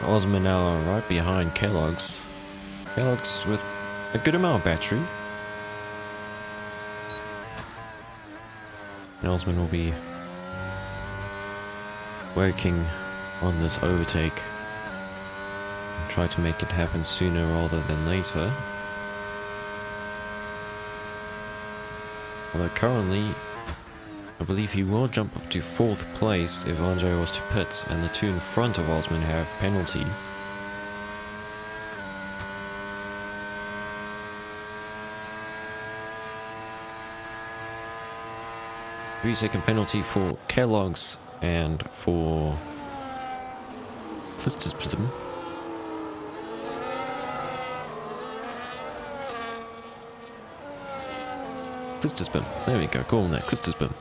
Osman now right behind Kellogg's. Kellogg's with a good amount of battery. And Osman will be working on this overtake. Try to make it happen sooner rather than later. Although currently, I believe he will jump up to 4th place if Andre was to pit, and the two in front of Osman have penalties. Three-second penalty for Kellogg's and for Prism. Clistersbim. There we go, call that Clistersbim.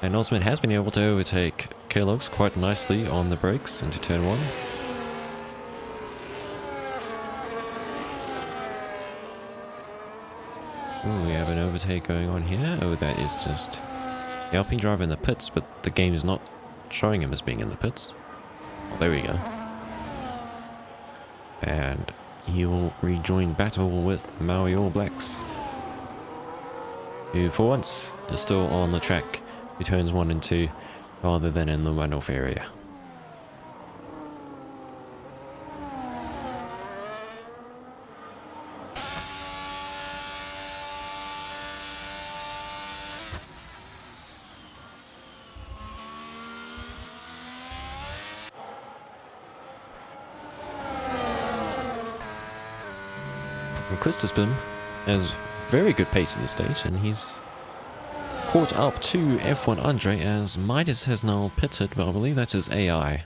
And Osman has been able to overtake Kellogg's quite nicely on the brakes into turn 1. Ooh, we have an overtake going on here. Oh, that is just the Alpine driver in the pits, but the game is not showing him as being in the pits. Oh, there we go. And he will rejoin battle with Maui All Blacks, who for once is still on the track for turns 1 and 2 rather than in the runoff area. And Clisterspin has very good pace at this stage, and he's caught up to F1 Andre as Midas has now pitted, but I believe that's his AI.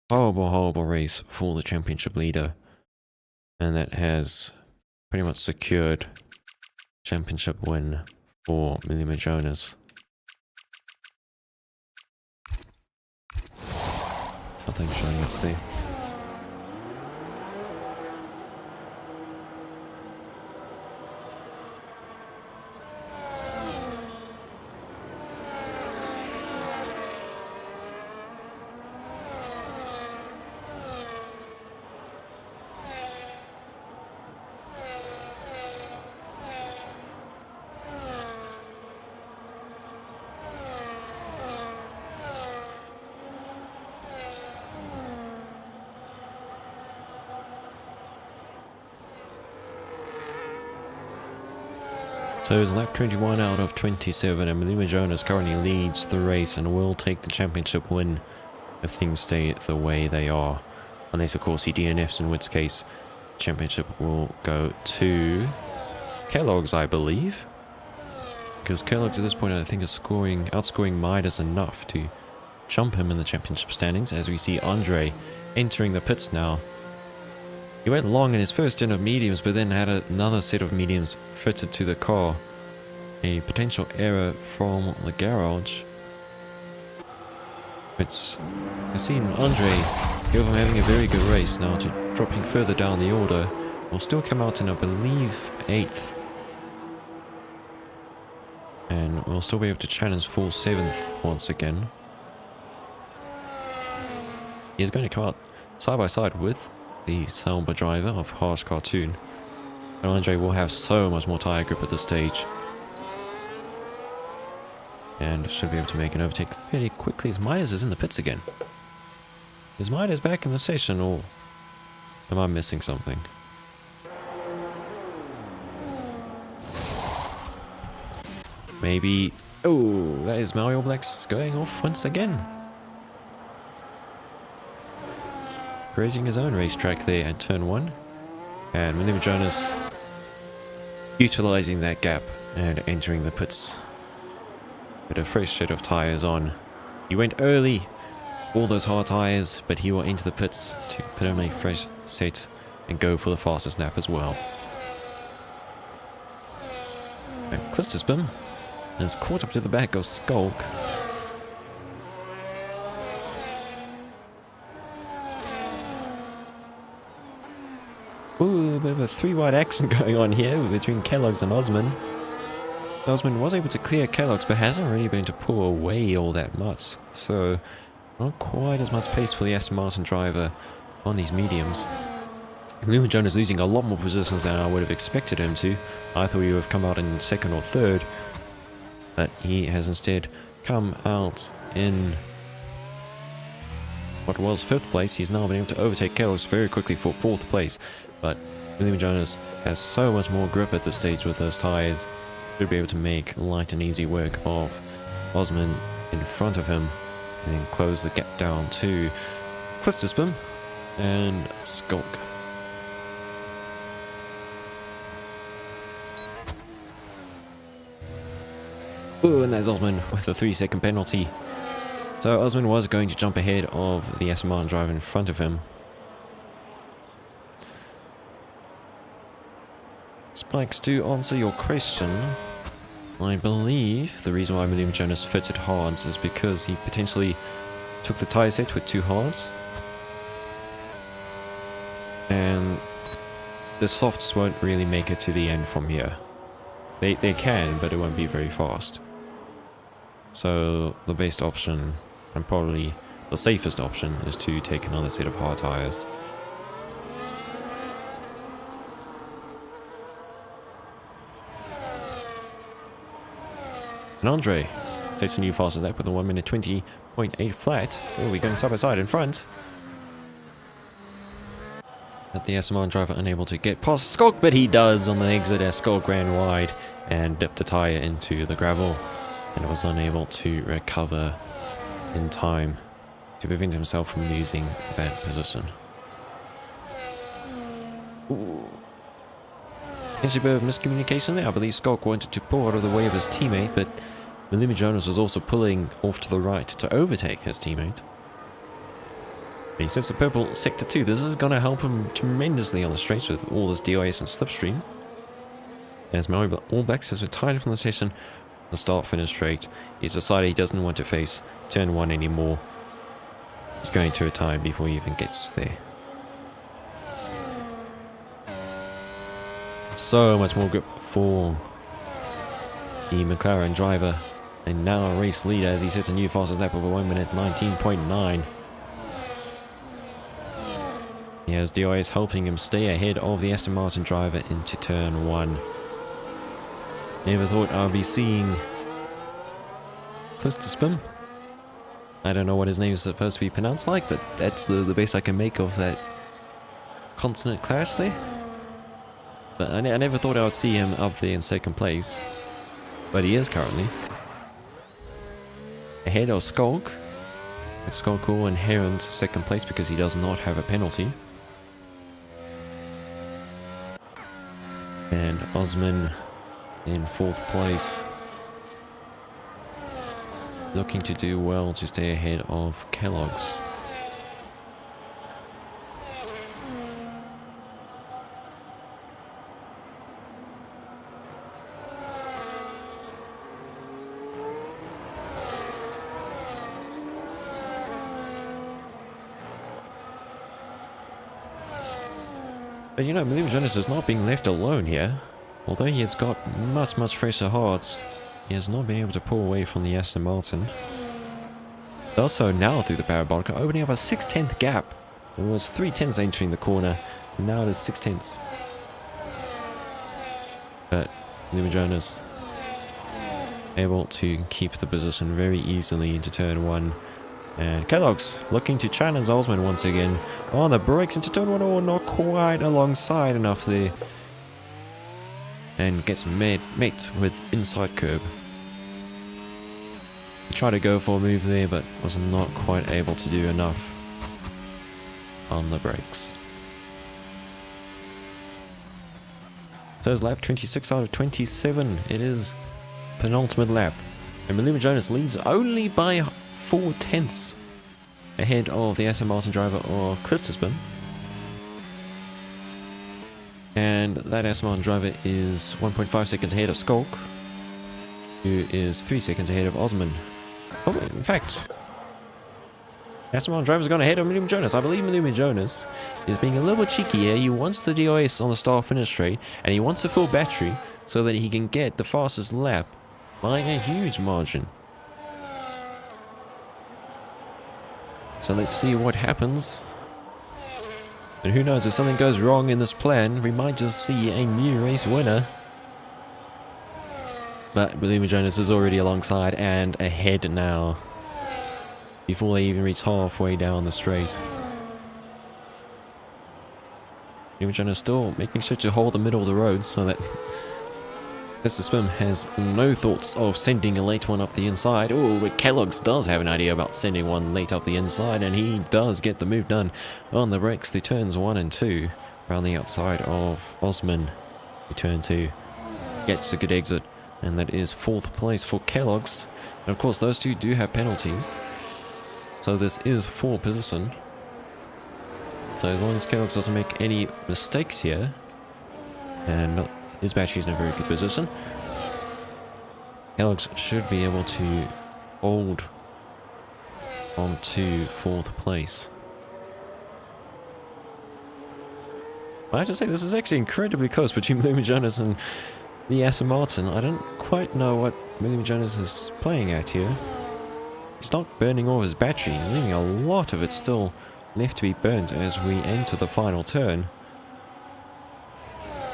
Horrible, horrible race for the championship leader, and that has pretty much secured championship win for Milima Jonas. Nothing showing up there. So it's lap 21 out of 27, and Milima Jonas currently leads the race and will take the championship win if things stay the way they are. Unless, of course, he DNFs, in which case championship will go to Kellogg's, I believe. Because Kellogg's at this point, I think, is outscoring Midas enough to jump him in the championship standings, as we see Andre entering the pits now. He went long in his first stint of mediums, but then had another set of mediums fitted to the car. A potential error from the garage. But I've seen Andre go from having a very good race now to dropping further down the order. Will still come out in, I believe, 8th. And we'll still be able to challenge full 7th once again. He's going to come out side by side with the Sauber driver of Harsh Cartoon. And Andre will have so much more tyre grip at this stage. And should be able to make an overtake fairly quickly as Myers is in the pits again. Is Myers back in the session, or am I missing something? Maybe... Oh, that is Mario Blacks going off once again. Creating his own racetrack there at turn 1. And William Jonas utilizing that gap and entering the pits. With a fresh set of tyres on. He went early, all those hard tyres, but he will enter the pits to put on a fresh set and go for the fastest lap as well. And Klisterspin is caught up to the back of Skulk. Ooh, a bit of a 3-wide action going on here between Kellogg's and Osman. Osman was able to clear Kellogg's, but hasn't really been able to pull away all that much. So, not quite as much pace for the Aston Martin driver on these mediums. William Jonas losing a lot more positions than I would have expected him to. I thought he would have come out in 2nd or 3rd. But he has instead come out in what was 5th place. He's now been able to overtake Kellogg's very quickly for 4th place. But William Jonas has so much more grip at this stage with those tyres. Should be able to make light and easy work of Osman in front of him. And then close the gap down to Klisterspin and Skulk. Ooh, and there's Osman with a 3-second penalty. So Osman was going to jump ahead of the Aston Martin driver in front of him. Spikes, to answer your question, I believe the reason why William Jonas fitted hards is because he potentially took the tyre set with 2 hards. And the softs won't really make it to the end from here. They can, but it won't be very fast. So the best option, and probably the safest option, is to take another set of hard tyres. And Andre sets a new fastest lap with a 1 minute 20.8 flat. Oh, we're going side by side in front. But the Aston Martin driver unable to get past Skulk, but he does on the exit as Skulk ran wide and dipped a tyre into the gravel. And was unable to recover in time to prevent himself from losing that position. Ooh. Actually, a bit of miscommunication there. I believe Skulk wanted to pull out of the way of his teammate, but William Jonas was also pulling off to the right to overtake his teammate. But he sets the purple sector 2. This is going to help him tremendously on the straights with all this DRS and slipstream. As Mario All Blacks has retired from the session, the start-finish straight. He's decided he doesn't want to face turn 1 anymore. He's going to retire before he even gets there. So much more grip for the McLaren driver. And now a race leader as he sets a new fastest lap of a 1 minute 19.9. He has DRS helping him stay ahead of the Aston Martin driver into turn 1. Never thought I would be seeing Klisterspin. I don't know what his name is supposed to be pronounced like, but that's the best I can make of that consonant clash there. But I never thought I would see him up there in 2nd place. But he is currently. Ahead of Skulk. And Skulk will inherit 2nd place because he does not have a penalty. And Osman in 4th place. Looking to do well to stay ahead of Kellogg's. But you know, William Jonas is not being left alone here. Although he has got much fresher hards He has not been able to pull away from the Aston Martin. Does so now through the parabolic, opening up a 6/10 gap. It was 3/10 entering the corner, and now it is 6/10. But Lima Jonas able to keep the position very easily into turn 1. And Kellogg's looking to challenge Osman once again on the brakes into turn 1. Oh, not quite alongside enough there. And gets met with inside curb. He tried to go for a move there, but was not quite able to do enough on the brakes. So it's lap 26 out of 27. It is penultimate lap. And Maluma Jonas leads only by 4/10 ahead of the Aston Martin driver or Klisterspin. And that Aston Martin driver is 1.5 seconds ahead of Skulk, who is 3 seconds ahead of Osman. Oh, in fact, Aston Martin driver's gone ahead of Maluma Jonas. I believe Maluma Jonas is being a little bit cheeky here. He wants the DRS on the start finish straight, and he wants a full battery so that he can get the fastest lap by a huge margin. So let's see what happens. And who knows, if something goes wrong in this plan, we might just see a new race winner. But Maluma Jonas is already alongside and ahead now, before they even reach halfway down the straight. Maluma Jonas still making sure to hold the middle of the road so that Klisterspin has no thoughts of sending a late one up the inside. Oh, but Kellogg's does have an idea about sending one late up the inside, and he does get the move done on the brakes. The turns 1 and 2 around the outside of Osman. The turn 2 gets a good exit, and that is 4th place for Kellogg's. And of course, those two do have penalties, so this is 4th position. So as long as Kellogg's doesn't make any mistakes here, and his battery's in a very good position, Kellogg's should be able to hold on to 4th place. I have to say, this is actually incredibly close between Maluma Jonas and the Aston Martin. I don't quite know what Maluma Jonas is playing at here. He's not burning all his battery. He's leaving a lot of it still left to be burnt as we enter the final turn.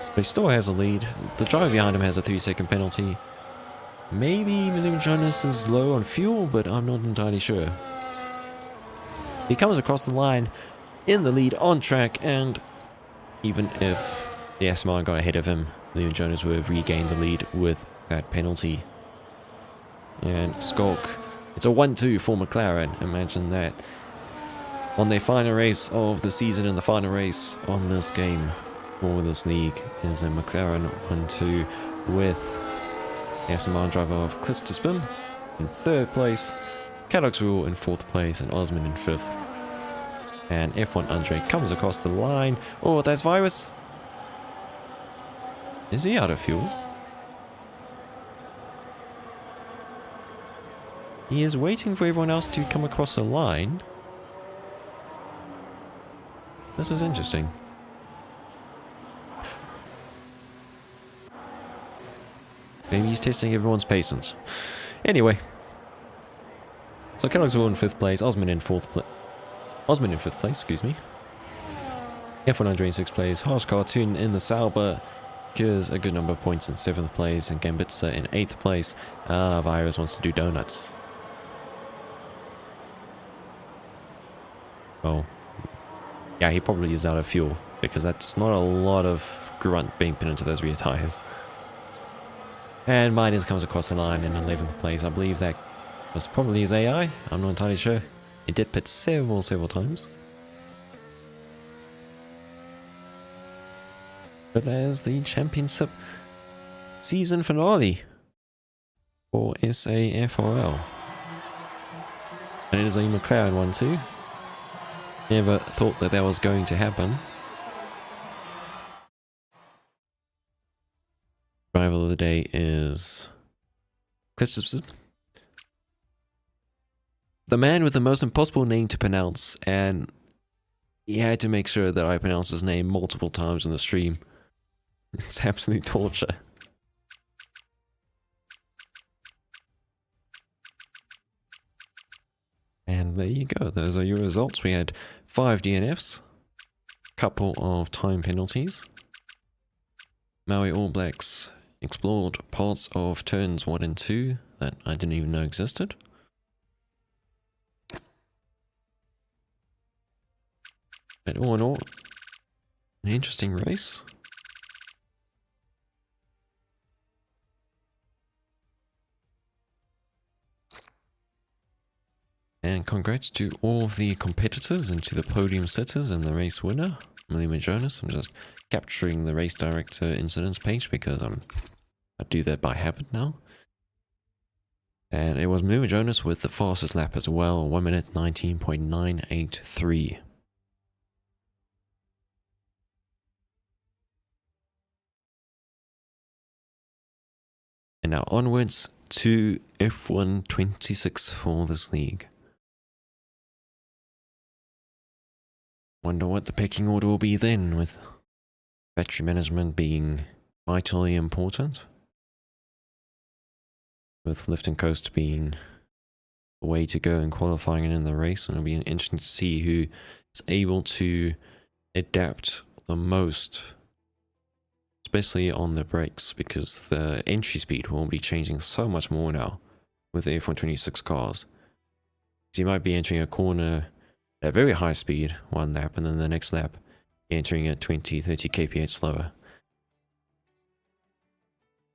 But he still has a lead. The driver behind him has a 3-second penalty. Maybe Maluma Jonas is low on fuel, but I'm not entirely sure. He comes across the line in the lead on track, and even if the Aston Martin got ahead of him, Maluma Jonas would have regained the lead with that penalty. And Skulk, it's a 1-2 for McLaren. Imagine that. On their final race of the season and the final race on this game for this league is a McLaren 1-2 with the Aston Martin driver of Klisterspin in 3rd place, Kellogg's Rule in 4th place, and Osman in 5th. And F1 Andre comes across the line. Oh, that's Virus. Is he out of fuel? He is waiting for everyone else to come across the line. This is interesting. Maybe he's testing everyone's patience. Anyway. So Kellogg's all in 5th place, Osman in 5th place, excuse me. F1 Andre in 6th place, Harsh Cartoon in the Sauber secures a good number of points in 7th place, and Gambitsa in 8th place. Virus wants to do donuts. Well, yeah, he probably is out of fuel, because that's not a lot of grunt being put into those rear tires. And Midas comes across the line in 11th place. I believe that was probably his AI. I'm not entirely sure. It did pit several times. But there's the championship season finale for SAFRL. And it is a McLaren one too. Never thought that was going to happen. Driver of the day is Klisterspin, the man with the most impossible name to pronounce, and he had to make sure that I pronounce his name multiple times in the stream. It's absolute torture. there you go. Those are your results. We had 5 DNFs, couple of time penalties. Maui All Blacks explored parts of turns 1 and 2 that I didn't even know existed. But all in all, an interesting race. And congrats to all of the competitors and to the podium sitters and the race winner, Malima Jonas. I'm just capturing the race director incidents page because I do that by habit now. And it was Malima Jonas with the fastest lap as well, 1 minute 19.983. And now onwards to F1 26 for this league. Wonder what the pecking order will be then, with battery management being vitally important, with lift and coast being the way to go in qualifying and in the race. And it'll be interesting to see who is able to adapt the most, especially on the brakes, because the entry speed will be changing so much more now with the F1 26 cars. So you might be entering a corner at very high speed one lap, and then the next lap entering at 20-30 kph slower.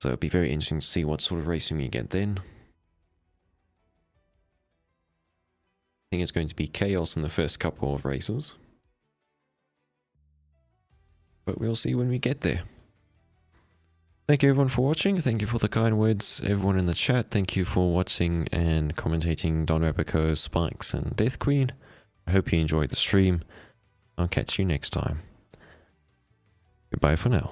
So it'll be very interesting to see what sort of racing you get then. I think it's going to be chaos in the first couple of races, but we'll see when we get there. Thank you everyone for watching. Thank you for the kind words, everyone in the chat. Thank you for watching and commentating Don Rapico, Spikes and Death Queen. I hope you enjoyed the stream. I'll catch you next time. Goodbye for now.